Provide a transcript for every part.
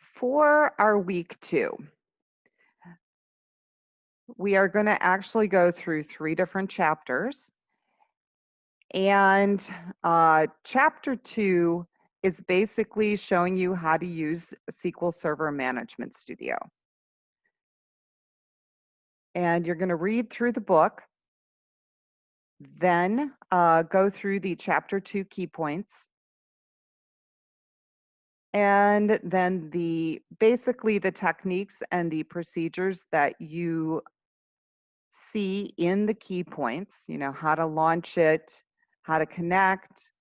For our week 2, we are going to actually go through 3 different chapters. And chapter 2 is basically showing you how to use SQL Server Management Studio. And you're going to read through the book, then go through the chapter 2 key points, and then basically the techniques and the procedures that you see in the key points, how to launch it, how to connect,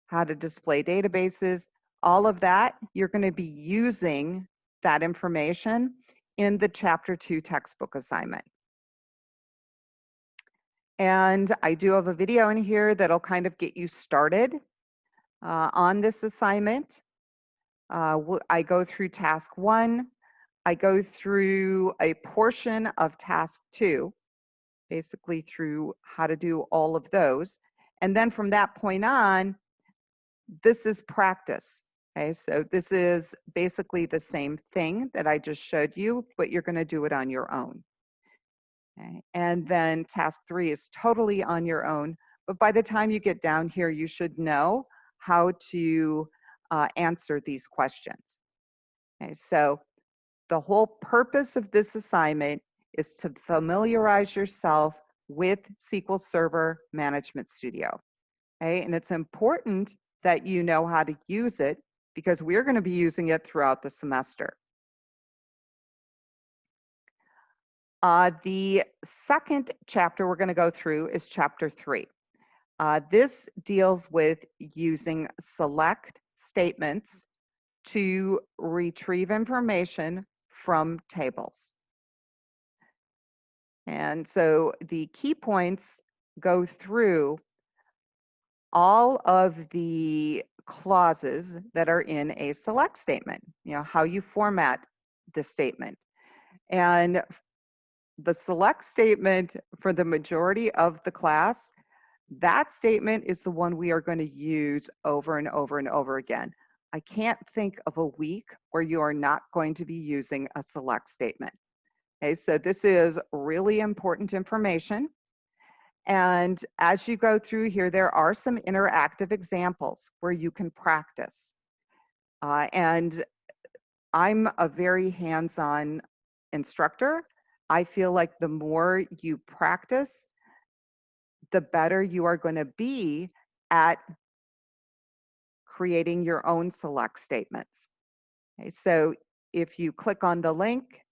how to display databases, all of that, you're going to be using that information in the chapter 2 textbook assignment. And I do have a video in here that'll kind of get you started on this assignment. I go through task 1. I go through a portion of task 2, basically through how to do all of those. And then from that point on, this is practice. Okay, so this is basically the same thing that I just showed you, but you're going to do it on your own. Okay, and then task 3 is totally on your own, but by the time you get down here, you should know how to answer these questions. Okay, so the whole purpose of this assignment is to familiarize yourself with SQL Server Management Studio. Okay, and it's important that you know how to use it because we're going to be using it throughout the semester. The second chapter we're going to go through is chapter 3. This deals with using select statements to retrieve information from tables. And so the key points go through all of the clauses that are in a select statement, how you format the statement. And the select statement for the majority of the class, that statement is the one we are going to use over and over and over again. I can't think of a week where you are not going to be using a select statement. Okay, so this is really important information. And as you go through here, there are some interactive examples where you can practice. And I'm a very hands-on instructor. I feel like the more you practice, the better you are going to be at creating your own select statements. Okay, so if you click on the link,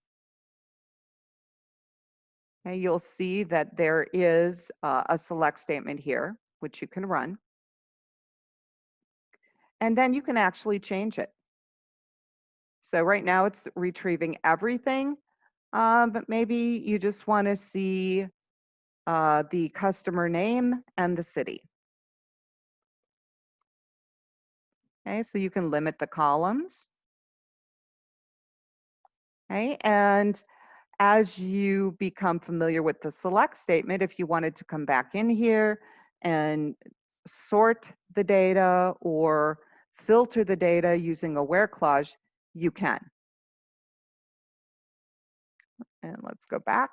okay, you'll see that there is a select statement here, which you can run. And then you can actually change it. So right now it's retrieving everything, but maybe you just want to see the customer name and the city. Okay, so you can limit the columns. Okay, and as you become familiar with the select statement, if you wanted to come back in here and sort the data or filter the data using a where clause, you can. And let's go back.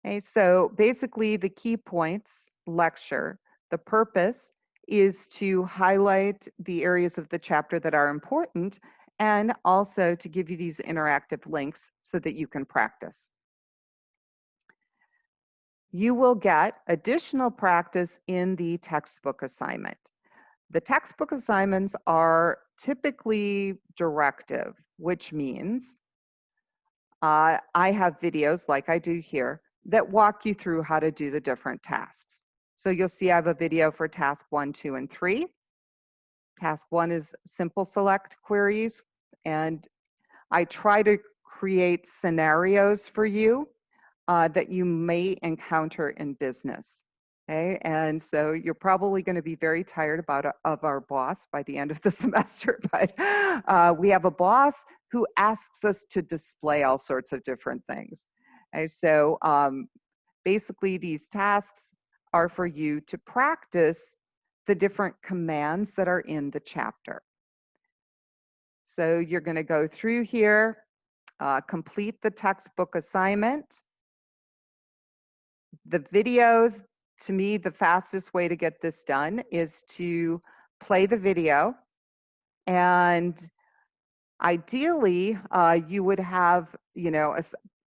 Okay, so basically the key points lecture, the purpose is to highlight the areas of the chapter that are important and also to give you these interactive links so that you can practice. You will get additional practice in the textbook assignment. The textbook assignments are typically directive, which means I have videos like I do here that walk you through how to do the different tasks. So you'll see I have a video for task 1, 2, and 3. Task 1 is simple select queries, and I try to create scenarios for you that you may encounter in business. Okay, and so you're probably going to be very tired of our boss by the end of the semester, but we have a boss who asks us to display all sorts of different things. Okay, so basically these tasks are for you to practice the different commands that are in the chapter. So you're going to go through here, complete the textbook assignment. The videos, to me, the fastest way to get this done is to play the video. And ideally, you would have,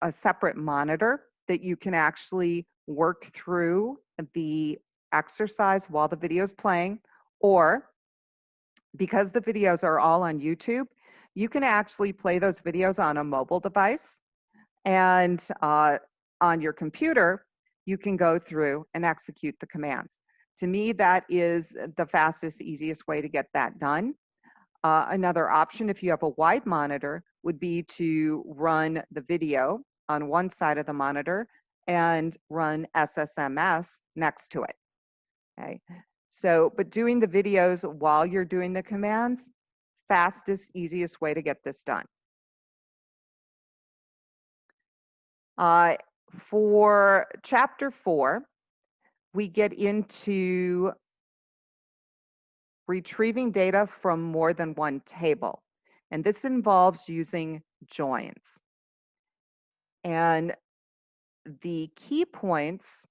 a separate monitor that you can actually work through the exercise while the video is playing, or because the videos are all on YouTube, you can actually play those videos on a mobile device, and on your computer, you can go through and execute the commands. To me, that is the fastest, easiest way to get that done. Another option, if you have a wide monitor, would be to run the video on one side of the monitor and run SSMS next to it. Okay. So, but doing the videos while you're doing the commands, fastest, easiest way to get this done. For chapter 4, we get into retrieving data from more than one table. And this involves using joins. And the key points,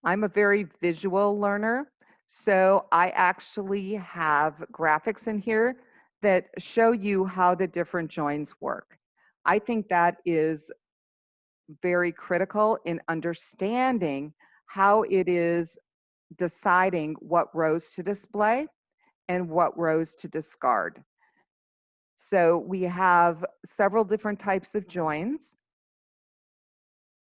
I'm a very visual learner, so I actually have graphics in here that show you how the different joins work. I think that is very critical in understanding how it is deciding what rows to display and what rows to discard. So we have several different types of joins.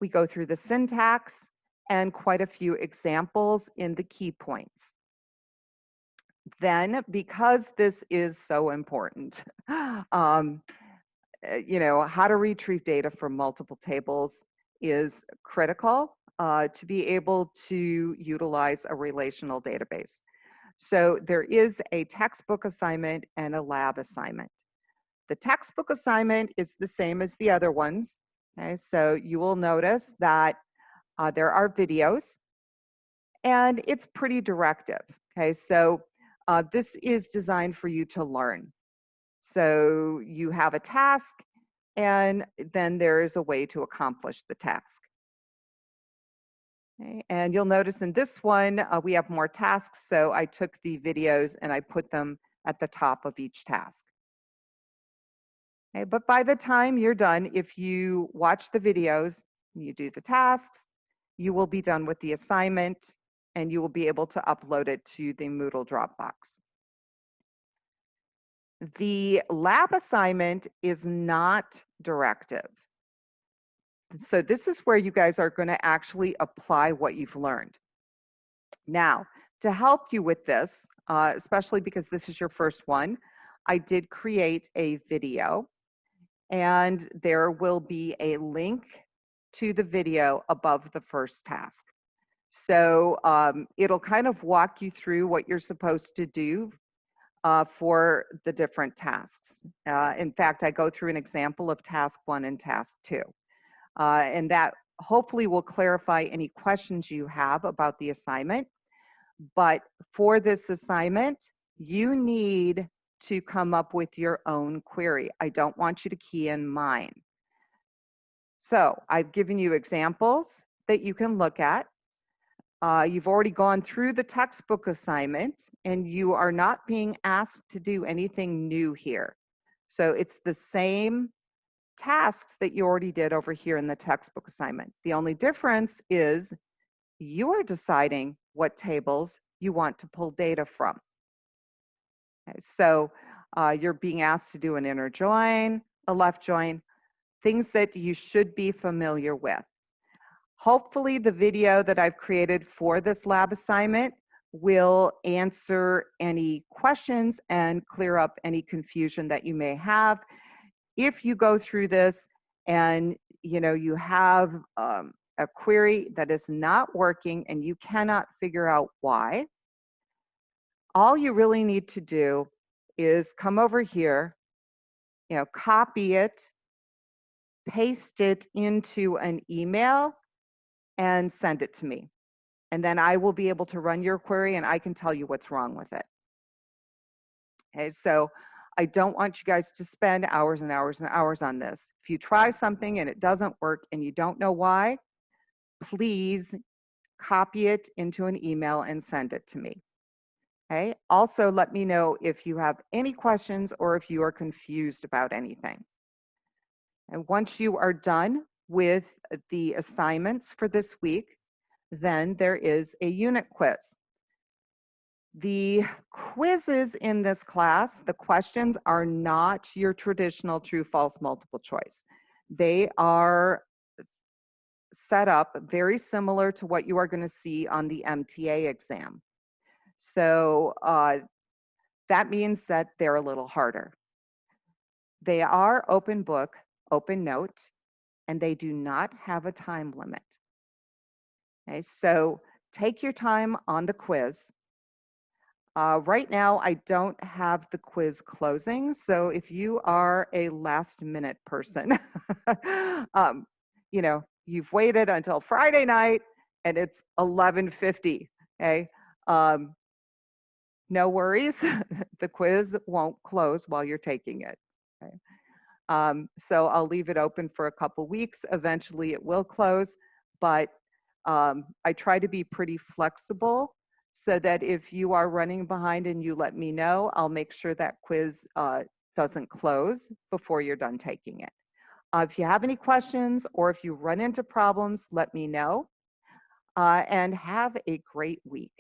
We go through the syntax and quite a few examples in the key points. Then, because this is so important, how to retrieve data from multiple tables is critical to be able to utilize a relational database. So there is a textbook assignment and a lab assignment. The textbook assignment is the same as the other ones. Okay, so you will notice that there are videos, and it's pretty directive. Okay, so this is designed for you to learn. So you have a task, and then there is a way to accomplish the task. Okay, and you'll notice in this one, we have more tasks, so I took the videos and I put them at the top of each task. Okay, but by the time you're done, if you watch the videos, you do the tasks, you will be done with the assignment, and you will be able to upload it to the Moodle Dropbox. The lab assignment is not directive. So this is where you guys are going to actually apply what you've learned. Now, to help you with this, especially because this is your first one, I did create a video, and there will be a link to the video above the first task. So it'll kind of walk you through what you're supposed to do for the different tasks. In fact, I go through an example of task 1 and task 2. And that hopefully will clarify any questions you have about the assignment. But for this assignment, you need to come up with your own query. I don't want you to key in mine. So I've given you examples that you can look at. You've already gone through the textbook assignment, and you are not being asked to do anything new here. So it's the same tasks that you already did over here in the textbook assignment. The only difference is you are deciding what tables you want to pull data from. Okay, so you're being asked to do an inner join, a left join, things that you should be familiar with. Hopefully the video that I've created for this lab assignment will answer any questions and clear up any confusion that you may have. If you go through this and you have a query that is not working and you cannot figure out why, all you really need to do is come over here, copy it, paste it into an email, and send it to me. And then I will be able to run your query and I can tell you what's wrong with it. Okay, so I don't want you guys to spend hours and hours and hours on this. If you try something and it doesn't work and you don't know why, please copy it into an email and send it to me. Okay. Also, let me know if you have any questions or if you are confused about anything. And once you are done with the assignments for this week, then there is a unit quiz. The quizzes in this class, the questions are not your traditional true, false, multiple choice. They are set up very similar to what you are going to see on the MTA exam. So that means that they're a little harder. They are open book, open note, and they do not have a time limit. Okay, so take your time on the quiz. Right now, I don't have the quiz closing, so if you are a last minute person, you know, you've waited until Friday night and it's 11:50. Okay, no worries, the quiz won't close while you're taking it. Okay? So I'll leave it open for a couple weeks. Eventually, it will close, but I try to be pretty flexible so that if you are running behind and you let me know, I'll make sure that quiz doesn't close before you're done taking it. If you have any questions or if you run into problems, let me know, and have a great week.